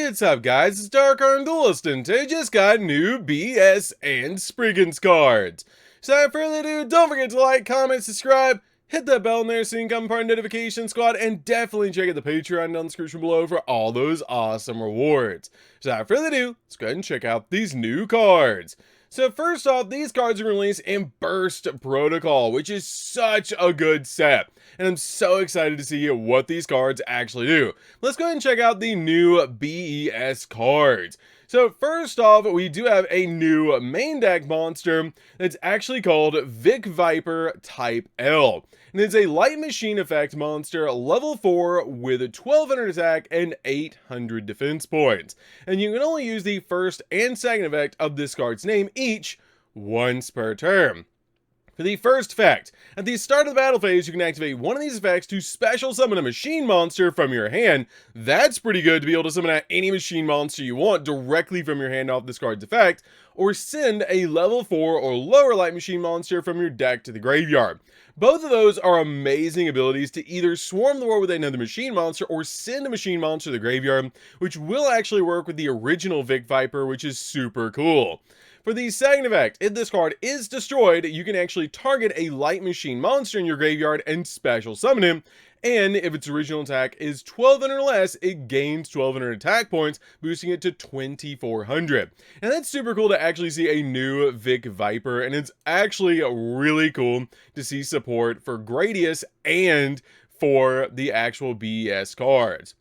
What's up, guys? It's DarkArmedDuelist, and today just got new B.E.S and Springans cards. So without further ado, don't forget to like, comment, subscribe, hit that bell in there so you can become part of the notification squad, and definitely check out the Patreon down in the description below for all those awesome rewards. So without further ado, let's go ahead and check out these new cards. So first off, these cards are released in Burst Protocol, which is such a good set. And I'm so excited to see what these cards actually do. Let's go ahead and check out the new B.E.S cards. So first off, we do have a new main deck monster that's actually called Vic Viper Type L. And it's a light machine effect monster, level 4 with 1200 attack and 800 defense points. And you can only use the first and second effect of this card's name each once per turn. For the first effect, at the start of the battle phase, you can activate one of these effects to special summon a machine monster from your hand. That's pretty good to be able to summon out any machine monster you want directly from your hand off this card's effect, or send a level 4 or lower light machine monster from your deck to the graveyard. Both of those are amazing abilities to either swarm the world with another machine monster or send a machine monster to the graveyard, which will actually work with the original Vic Viper, which is super cool. For the second effect, if this card is destroyed, you can actually target a light machine monster in your graveyard and special summon him. And if its original attack is 1200 or less, it gains 1200 attack points, boosting it to 2400. And that's super cool to actually see a new Vic Viper, and it's actually really cool to see support for Garrigus and for the actual B.E.S cards.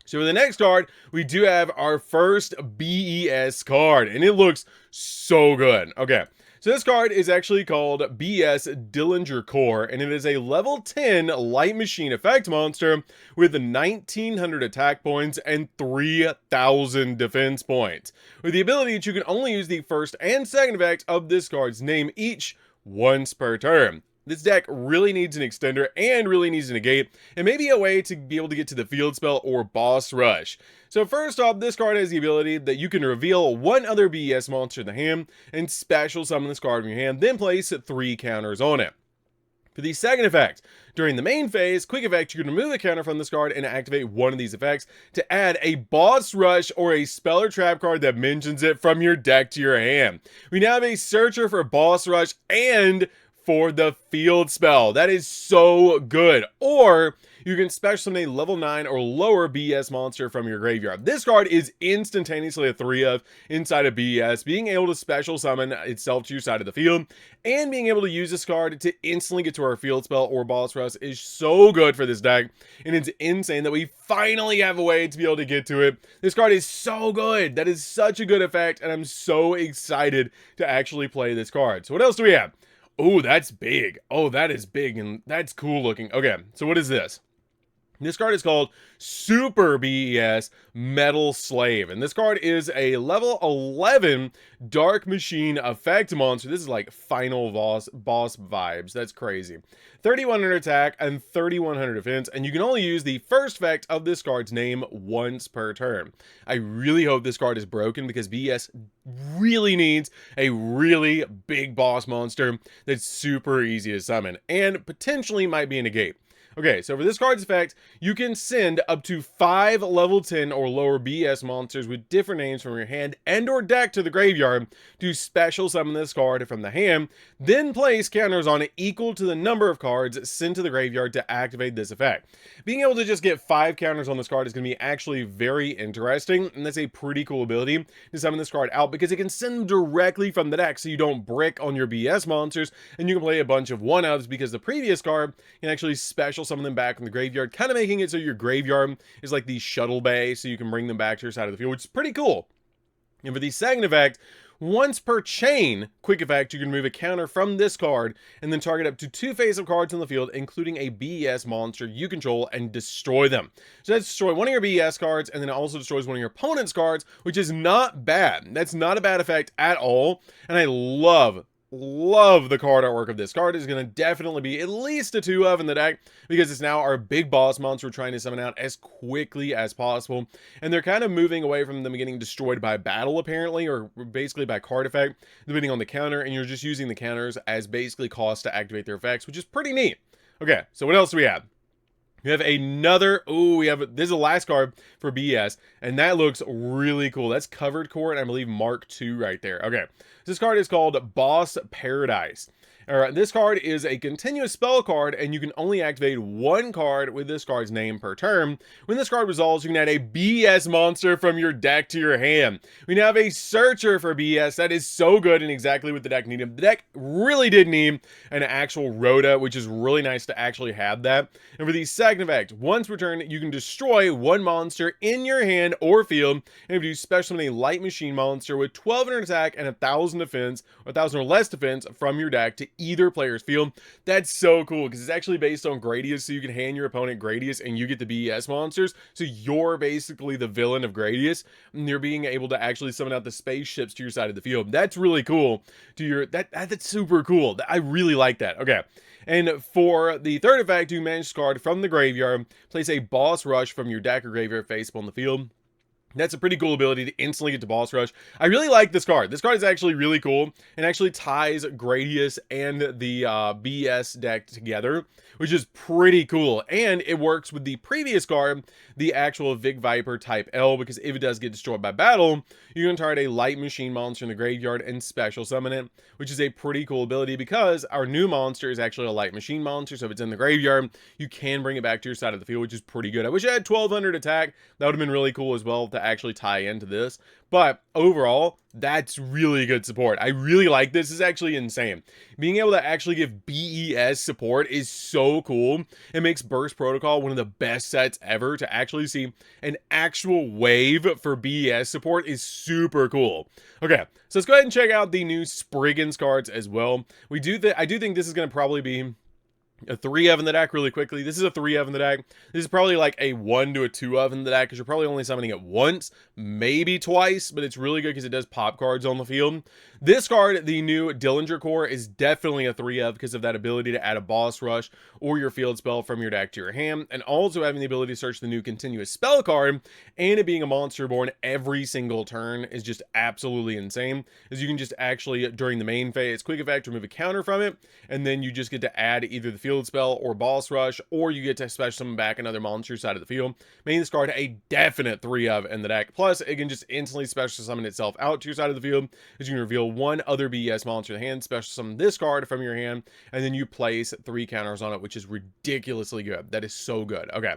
So for the next card, we do have our first B.E.S card, and it looks so good. Okay, so this card is actually called B.E.S Dillinger Core, and it is a level 10 light machine effect monster with 1900 attack points and 3000 defense points. With the ability that you can only use the first and second effect of this card's name each once per turn. This deck really needs an extender and really needs a negate, and maybe a way to be able to get to the field spell or boss rush. So first off, this card has the ability that you can reveal one other B.E.S monster in the hand and special summon this card from your hand, then place 3 counters on it. For the second effect, during the main phase, quick effect, you can remove a counter from this card and activate one of these effects to add a boss rush or a spell or trap card that mentions it from your deck to your hand. We now have a searcher for boss rush and for the field spell. That is so good. Or you can special summon a level 9 or lower B.E.S monster from your graveyard. This card is instantaneously a 3-of inside of B.E.S, being able to special summon itself to your side of the field, and being able to use this card to instantly get to our field spell or boss rush is so good for this deck, and it's insane that we finally have a way to be able to get to it. This card is so good. That is such a good effect, and I'm so excited to actually play this card. So what else do we have? Oh, that's big. Oh, that is big, and that's cool looking. Okay, so what is this? This card is called Super B.E.S Metal Slave, and this card is a level 11 Dark Machine effect monster. This is like final boss vibes. That's crazy. 3100 attack and 3100 defense, and you can only use the first effect of this card's name once per turn. I really hope this card is broken because B.E.S really needs a really big boss monster that's super easy to summon and potentially might be a negate. Okay, so for this card's effect, you can send up to 5 level 10 or lower B.E.S monsters with different names from your hand and or deck to the graveyard to special summon this card from the hand, then place counters on it equal to the number of cards sent to the graveyard to activate this effect. Being able to just get 5 counters on this card is going to be actually very interesting, and that's a pretty cool ability to summon this card out because it can send them directly from the deck so you don't brick on your B.E.S monsters, and you can play a bunch of 1-ofs because the previous card can actually special summon them back from the graveyard, kind of making it so your graveyard is like the shuttle bay so you can bring them back to your side of the field, which is pretty cool. And for the second effect, once per chain quick effect, you can remove a counter from this card and then target up to 2 face-up cards on the field, including a B.E.S monster you control, and destroy them. So that's destroy one of your B.E.S cards, and then it also destroys one of your opponent's cards, which is not bad. That's not a bad effect at all, and I love the card artwork of this card. Is going to definitely be at least a 2-of in the deck because it's now our big boss monster we're trying to summon out as quickly as possible, and they're kind of moving away from them getting destroyed by battle apparently, or basically by card effect depending on the counter, and you're just using the counters as basically cost to activate their effects, which is pretty neat. Okay, so what else do we have? We have another, this is the last card for B.E.S, and that looks really cool. That's covered core, and I believe Mark II right there. Okay, this card is called Boss Paradise. All right, this card is a continuous spell card, and you can only activate one card with this card's name per turn. When this card resolves, you can add a B.E.S monster from your deck to your hand. We now have a Searcher for B.E.S. That is so good and exactly what the deck needed. The deck really did need an actual Rhoda, which is really nice to actually have that. And for the second effect, once per turn, you can destroy one monster in your hand or field, and if you special summon a light machine monster with 1200 attack and 1000 defense, or 1000 or less defense from your deck to either player's field. That's so cool because it's actually based on Gradius, so you can hand your opponent Gradius and you get the B.E.S monsters, so you're basically the villain of Gradius, and you're being able to actually summon out the spaceships to your side of the field. That's really cool. That's super cool. I really like that. Okay. And for the third effect, you manage card from the graveyard, place a boss rush from your deck or graveyard face on the field. That's a pretty cool ability to instantly get to boss rush. I really like this card. This card is actually really cool and actually ties Gradius and the B.E.S deck together, which is pretty cool. And it works with the previous card, the actual Vig Viper type L, because if it does get destroyed by battle, you can target a light machine monster in the graveyard and special summon it, which is a pretty cool ability because our new monster is actually a light machine monster. So if it's in the graveyard, you can bring it back to your side of the field, which is pretty good. I wish I had 1200 attack. That would have been really cool as well to actually tie into this, but overall that's really good support. I really like this. This is actually insane. Being able to actually give B.E.S support is so cool. It makes Burst Protocol one of the best sets ever. To actually see an actual wave for B.E.S support is super cool. Okay, so let's go ahead and check out the new Springans cards as well. I do think this is going to probably be a 3-of in the deck really quickly. This is a 3-of in the deck. This is probably like a 1 to a 2-of in the deck because you're probably only summoning it once, maybe twice, but it's really good because it does pop cards on the field. This card, the new Dillinger Core, is definitely a 3-of because of that ability to add a boss rush or your field spell from your deck to your hand, and also having the ability to search the new continuous spell card, and it being a monster born every single turn is just absolutely insane, as you can just actually, during the main phase, quick effect, remove a counter from it, and then you just get to add either the field spell or boss rush, or you get to special summon back another monster side of the field, making this card a definite 3-of in the deck. Plus, it can just instantly special summon itself out to your side of the field, as you can reveal one other B.E.S monster in the hand, special summon this card from your hand, and then you place 3 counters on it, which is ridiculously good. That is so good. Okay.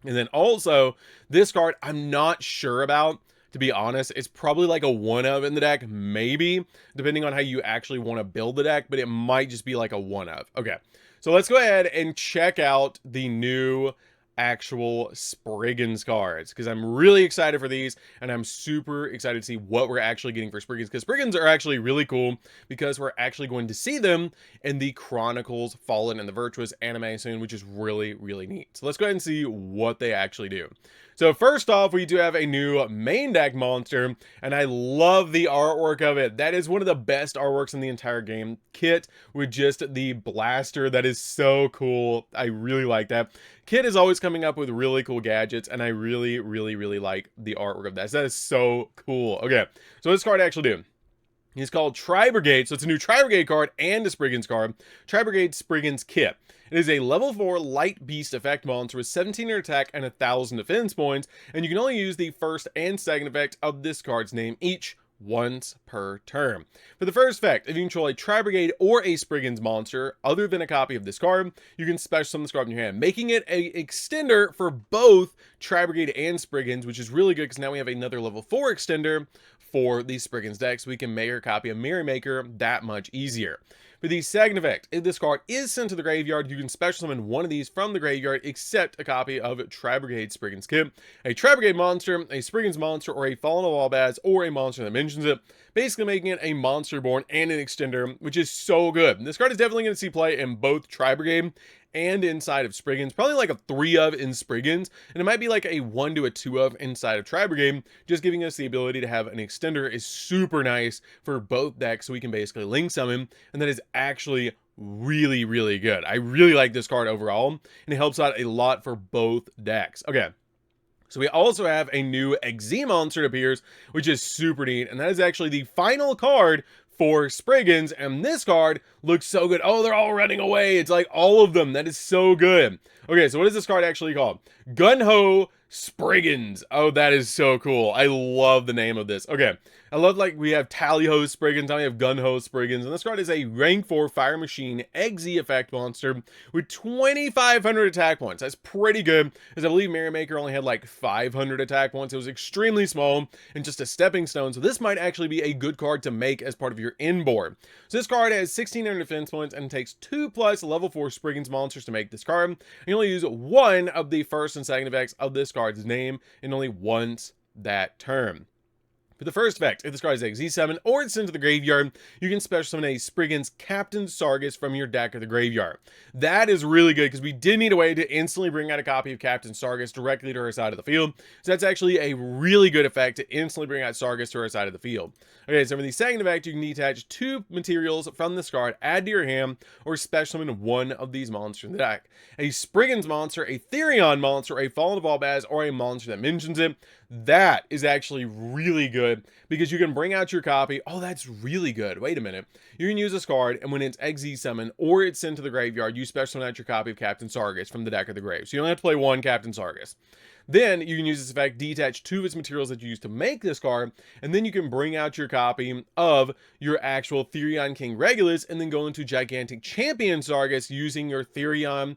And then also, this card, I'm not sure about, to be honest. It's probably like a 1-of in the deck, maybe, depending on how you actually want to build the deck, but it might just be like a 1-of. Okay, so let's go ahead and check out the new actual Springans cards, because I'm really excited for these, and I'm super excited to see what we're actually getting for Springans, because Springans are actually really cool because we're actually going to see them in the Chronicles Fallen and the Virtuous anime soon, which is really, really neat. So let's go ahead and see what they actually do. So first off, we do have a new main deck monster, and I love the artwork of it. That is one of the best artworks in the entire game. Kit with just the blaster. That is so cool. I really like that. Kit is always coming up with really cool gadgets, and I really, really, really like the artwork of that. So that is so cool. Okay, so what's this card actually do? He's called Tri-Brigade, so it's a new Tri-Brigade card and a Springans card. Tri-Brigade Springans Kit. It is a level 4 light beast effect monster with 1700 attack and 1000 defense points, and you can only use the first and second effect of this card's name each once per turn. For the first effect, if you control a Tri-Brigade or a Springans monster other than a copy of this card, you can special summon this card in your hand, making it a extender for both Tri-Brigade and Springans, which is really good because now we have another level 4 extender for the Springans deck, so we can make or copy a Mirror Maker that much easier. For the second effect, if this card is sent to the graveyard, you can special summon one of these from the graveyard, except a copy of Tri-Brigade Springans Kit, a Tri-Brigade monster, a Springans monster, or a Fallen of Wallbaz, or a monster that mentions it, basically making it a monster born and an extender, which is so good. This card is definitely going to see play in both Tri-Brigade and inside of Springans, probably like a 3-of in Springans, and it might be like a 1 to a 2-of inside of Tri-Brigade, just giving us the ability to have an extender is super nice for both decks, so we can basically link summon, and that is actually really, really good. I really like this card overall, and it helps out a lot for both decks. Okay. So we also have a new Izzy monster that appears, which is super neat, and that is actually the final card for Springans, and this card Looks so good. Oh, they're all running away. It's like all of them. That is so good. Okay, so what is this card actually called? Gung-Ho Springans. Oh, that is so cool. I love the name of this. Okay, I love, like, we have Tally-Ho Spriggans, now we have Gun-Ho Spriggans, and this card is a rank 4 Fire Machine XZ effect monster with 2,500 attack points. That's pretty good, as I believe Merrymaker only had like 500 attack points. It was extremely small and just a stepping stone, so this might actually be a good card to make as part of your inboard. So this card has 1,600 defense points and takes 2+ level 4 Spriggans monsters to make this card. And you only use one of the first and second effects of this card's name, and only once that turn. For the first effect, if this card is XZ summon or it's sent to the graveyard, you can special summon a Springans Captain Sargus from your deck or the graveyard. That is really good because we did need a way to instantly bring out a copy of Captain Sargus directly to her side of the field. So that's actually a really good effect to instantly bring out Sargus to her side of the field. Okay, so for the second effect, you can detach 2 materials from this card, add to your hand, or special summon one of these monsters in the deck. A Springans monster, a Terverion monster, a Fallen of Albaz, or a monster that mentions it. That is actually really good because you can bring out your copy. Oh, that's really good. Wait a minute. You can use this card, and when it's XZ summon or it's sent to the graveyard, you special summon out your copy of Captain Sargus from the deck or the grave. So you only have to play one Captain Sargus. Then you can use this effect, detach 2 of its materials that you use to make this card, and then you can bring out your copy of your actual Terverion King Regulus, and then go into Gigantic Champion Sargus using your Terverion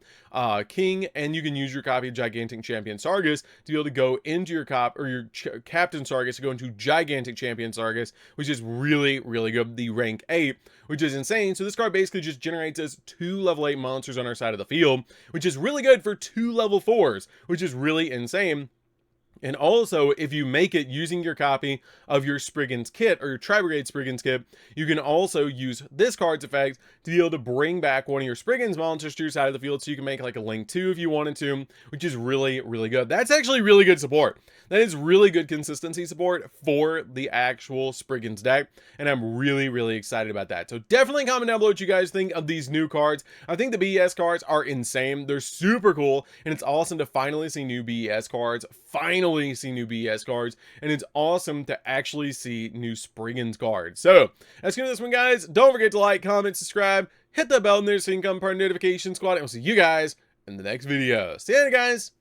King, and you can use your copy of Gigantic Champion Sargus to be able to go into your Captain Sargus to go into Gigantic Champion Sargus, which is really, really good. The rank 8, which is insane. So this card basically just generates us 2 level 8 monsters on our side of the field, which is really good for 2 level 4s, which is really insane. And also, if you make it using your copy of your Spriggans kit or your Tri-Brigade Spriggans kit, you can also use this card's effect to be able to bring back one of your Spriggans monsters to your side of the field, so you can make like a Link 2 if you wanted to, which is really, really good. That's actually really good support. That is really good consistency support for the actual Spriggans deck, and I'm really, really excited about that. So definitely comment down below what you guys think of these new cards. I think the B.E.S cards are insane. They're super cool, and it's awesome to finally see new B.E.S cards. Finally see new B.E.S cards, and it's awesome to actually see new Springans cards. So that's gonna be this one, guys. Don't forget to like, comment, subscribe, hit that bell in there so you can become part of the notification squad, and we'll see you guys in the next video. See you later, guys.